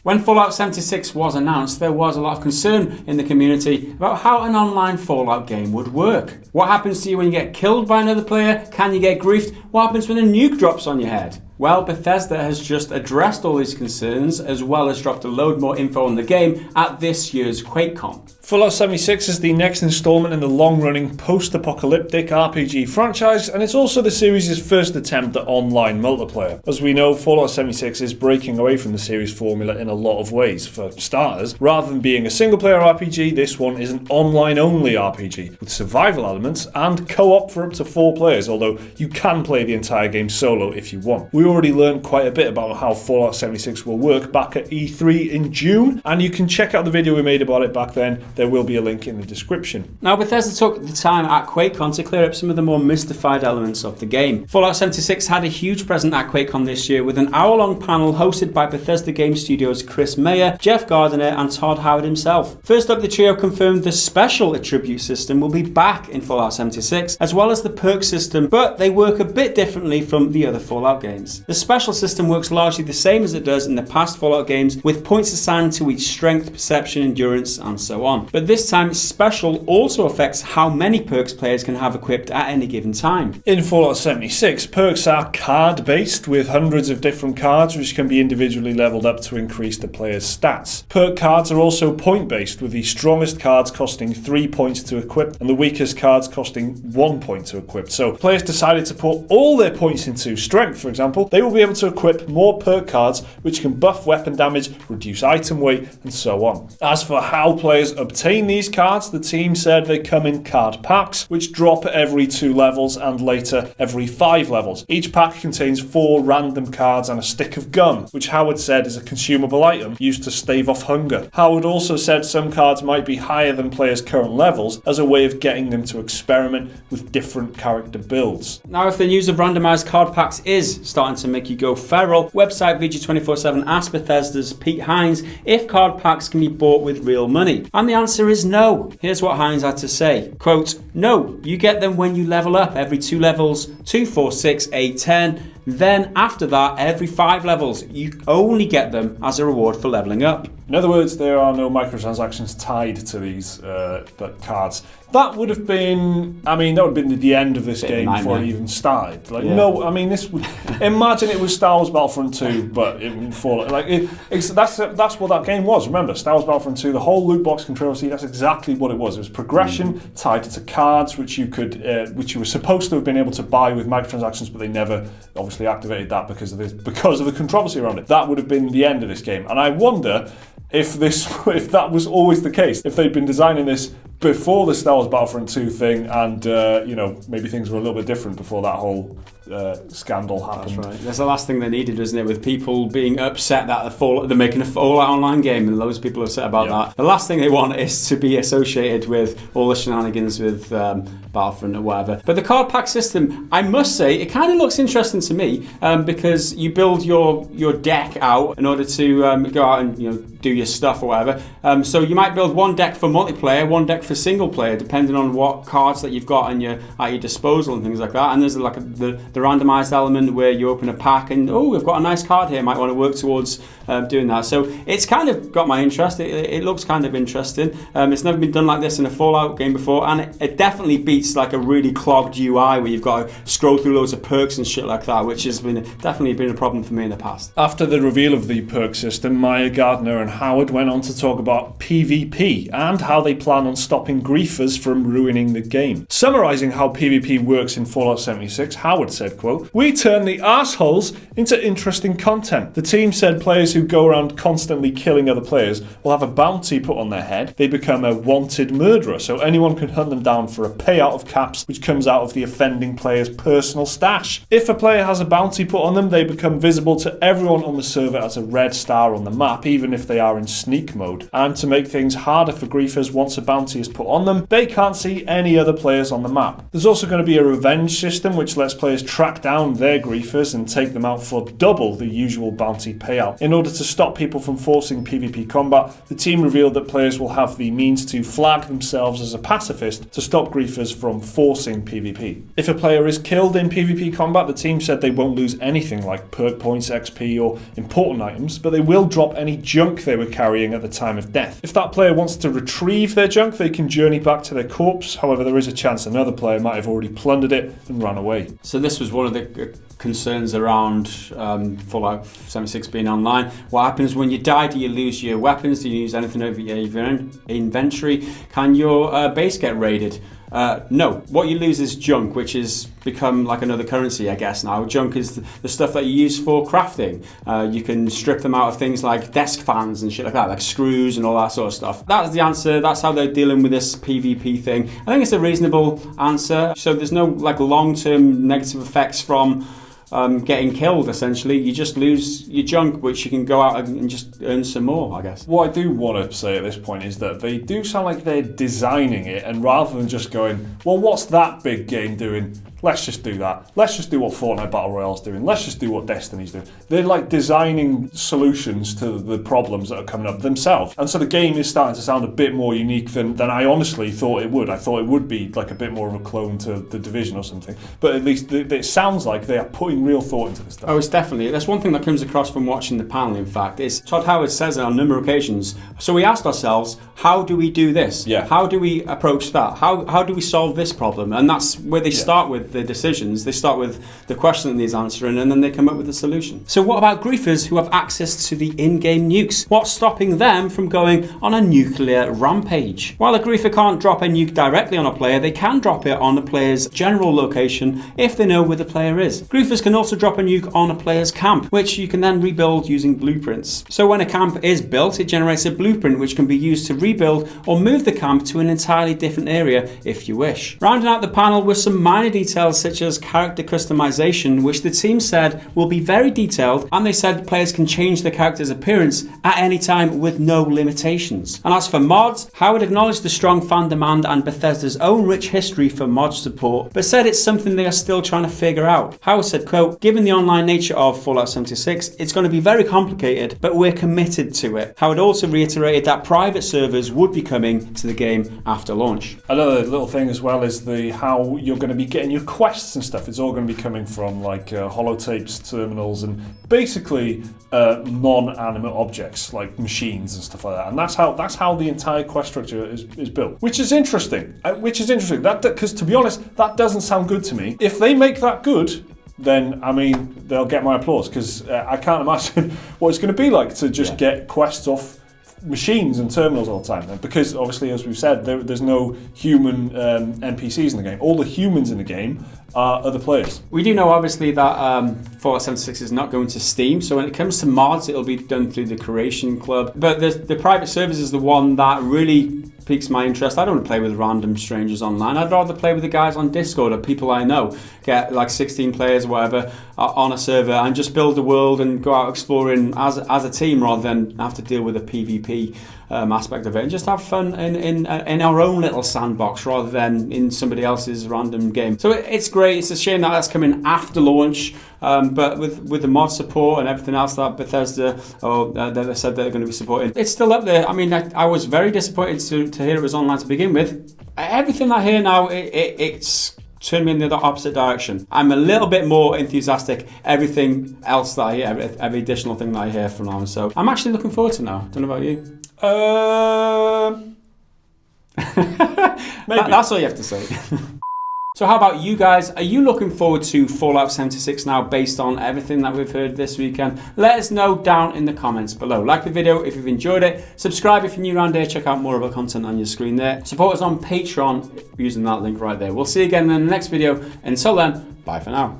When Fallout 76 was announced, there was a lot of concern in the community about how an online Fallout game would work. What happens to you when you get killed by another player? Can you get griefed? What happens when a nuke drops on your head? Well, Bethesda has just addressed all these concerns, as well as dropped a load more info on the game at this year's QuakeCon. Fallout 76 is the next installment in the long-running post-apocalyptic RPG franchise, and it's also the series' first attempt at online multiplayer. As we know, Fallout 76 is breaking away from the series formula in a lot of ways. For starters, rather than being a single-player RPG, this one is an online-only RPG, with survival elements and co-op for up to 4 players, although you can play the entire game solo if you want. We already learned quite a bit about how Fallout 76 will work back at E3 in June, and you can check out the video we made about it back then. There will be a link in the description. Now, Bethesda took the time at QuakeCon to clear up some of the more mystified elements of the game. Fallout 76 had a huge present at QuakeCon this year with an hour-long panel hosted by Bethesda Game Studios' Chris Mayer, Jeff Gardner and Todd Howard himself. First up, the trio confirmed the special attribute system will be back in Fallout 76, as well as the perk system, but they work a bit differently from the other Fallout games. The special system works largely the same as it does in the past Fallout games, with points assigned to each strength, perception, endurance, and so on. But this time, special also affects how many perks players can have equipped at any given time. In Fallout 76, perks are card-based, with hundreds of different cards which can be individually leveled up to increase the player's stats. Perk cards are also point-based, with the strongest cards costing 3 points to equip and the weakest cards costing 1 point to equip. So players decided to put all their points into strength, for example. They will be able to equip more perk cards which can buff weapon damage, reduce item weight, and so on. As for how players obtain these cards, the team said they come in card packs, which drop every 2 levels and later every 5 levels. Each pack contains 4 random cards and a stick of gum, which Howard said is a consumable item used to stave off hunger. Howard also said some cards might be higher than players' current levels as a way of getting them to experiment with different character builds. Now, if the news of randomised card packs is starting to make you go feral, website VG247 asked Bethesda's Pete Hines if card packs can be bought with real money. And the answer is no. Here's what Hines had to say. Quote, "No, you get them when you level up every 2 levels, 2, 4, 6, 8, 10. Then after that, every 5 levels. You only get them as a reward for leveling up." In other words, there are no microtransactions tied to these cards. That would have been, the end of this game before it even started. This would imagine it was Star Wars Battlefront 2, but in Fallout. That's what that game was. Remember, Star Wars Battlefront 2, the whole loot box controversy. That's exactly what it was. It was progression tied to cards, which you were supposed to have been able to buy with microtransactions, but they never obviously activated that because of the controversy around it. That would have been the end of this game, and I wonder if that was always the case, if they'd been designing this before the Star Wars Battlefront 2 thing, and maybe things were a little bit different before that whole scandal happened. That's right. That's the last thing they needed, isn't it? With people being upset that they're making a Fallout online game, and loads of people are upset about that. The last thing they want is to be associated with all the shenanigans with Battlefront or whatever. But the card pack system, I must say, it kind of looks interesting to me because you build your deck out in order to go out and do your stuff or whatever. So you might build one deck for multiplayer, one deck for single player, depending on what cards that you've got at your disposal and things like that. And there's the randomized element where you open a pack and we've got a nice card here, might want to work towards doing that. So it's kind of got my interest. It looks kind of interesting. It's never been done like this in a Fallout game before, and it definitely beats like a really clogged UI where you've got to scroll through loads of perks and shit like that, which has definitely been a problem for me in the past. After the reveal of the perk system, Maya, Gardner and Howard went on to talk about PvP and how they plan on stopping griefers from ruining the game. Summarising how PvP works in Fallout 76, Howard said, quote, "We turn the assholes into interesting content. The team said players who go around constantly killing other players will have a bounty put on their head. They become a wanted murderer, so anyone can hunt them down for a payout of caps which comes out of the offending player's personal stash. If a player has a bounty put on them, they become visible to everyone on the server as a red star on the map, even if they are in sneak mode. And to make things harder for griefers, once a bounty is put on them, they can't see any other players on the map. There's also going to be a revenge system which lets players track down their griefers and take them out for double the usual bounty payout. In order to stop people from forcing PvP combat, the team revealed that players will have the means to flag themselves as a pacifist to stop griefers from forcing PvP. If a player is killed in PvP combat, the team said they won't lose anything like perk points, XP or important items, but they will drop any junk they were carrying at the time of death. If that player wants to retrieve their junk, they can journey back to their corpse. However, there is a chance another player might have already plundered it and ran away. So this was one of the concerns around Fallout 76 being online. What happens when you die? Do you lose your weapons? Do you use anything over your inventory? Can your base get raided? No. What you lose is junk, which has become like another currency, I guess, now. Junk is the stuff that you use for crafting. You can strip them out of things like desk fans and shit like that, like screws and all that sort of stuff. That's the answer. That's how they're dealing with this PvP thing. I think it's a reasonable answer. So there's no like long-term negative effects from getting killed, essentially. You just lose your junk, which you can go out and just earn some more, I guess. What I do want to say at this point is that they do sound like they're designing it, and rather than just going, well, what's that big game doing? Let's just do that. Let's just do what Fortnite Battle Royale's doing. Let's just do what Destiny's doing. They're like designing solutions to the problems that are coming up themselves. And so the game is starting to sound a bit more unique than I honestly thought it would. I thought it would be like a bit more of a clone to The Division or something. But at least it sounds like they are putting real thought into this stuff. Oh, it's definitely. That's one thing that comes across from watching the panel, in fact, is Todd Howard says it on a number of occasions. So we asked ourselves, how do we do this? Yeah. How do we approach that? How do we solve this problem? And that's where they start with the decisions. They start with the question that needs answering, and then they come up with a solution. So what about griefers who have access to the in-game nukes? What's stopping them from going on a nuclear rampage? While a griefer can't drop a nuke directly on a player, they can drop it on a player's general location if they know where the player is. Griefers can also drop a nuke on a player's camp, which you can then rebuild using blueprints. So when a camp is built, it generates a blueprint which can be used to rebuild or move the camp to an entirely different area if you wish. Rounding out the panel were some minor details such as character customization, which the team said will be very detailed, and they said players can change their character's appearance at any time with no limitations. And as for mods, Howard acknowledged the strong fan demand and Bethesda's own rich history for mod support, but said it's something they are still trying to figure out. Howard said, quote, "Given the online nature of Fallout 76, it's going to be very complicated, but we're committed to it." Howard also reiterated that private servers would be coming to the game after launch. Another little thing as well is how you're going to be getting your quests and stuff. It's all going to be coming from like holotapes, terminals, and basically non-animate objects like machines and stuff like that. And that's how the entire quest structure is built, which is interesting. Because to be honest, that doesn't sound good to me. If they make that good, then I mean they'll get my applause, because I can't imagine what it's going to be like to just get quests off machines and terminals all the time. Because obviously, as we've said, there's no human NPCs in the game. All the humans in the game are other players. We do know obviously that Fallout 76 is not going to Steam, so when it comes to mods, it'll be done through the Creation Club. But the private servers is the one that really piques my interest. I don't want to play with random strangers online. I'd rather play with the guys on Discord or people I know. Get like 16 players or whatever on a server and just build a world and go out exploring as a team, rather than have to deal with a PvP aspect of it, and just have fun in our own little sandbox rather than in somebody else's random game. So it's great. It's a shame that that's coming after launch, but with the mod support and everything else that Bethesda that they said they're going to be supporting, it's still up there. I mean, I was very disappointed to hear it was online to begin with. Everything I hear now, it's turned me in the opposite direction. I'm a little bit more enthusiastic. Everything else that I hear, every additional thing that I hear from now, so I'm actually looking forward to it now. Don't know about you. Maybe. That's all you have to say. So how about you guys? Are you looking forward to Fallout 76 now based on everything that we've heard this weekend? Let us know down in the comments below. Like the video if you've enjoyed it. Subscribe if you're new around here. Check out more of our content on your screen there. Support us on Patreon using that link right there. We'll see you again in the next video. Until then, bye for now.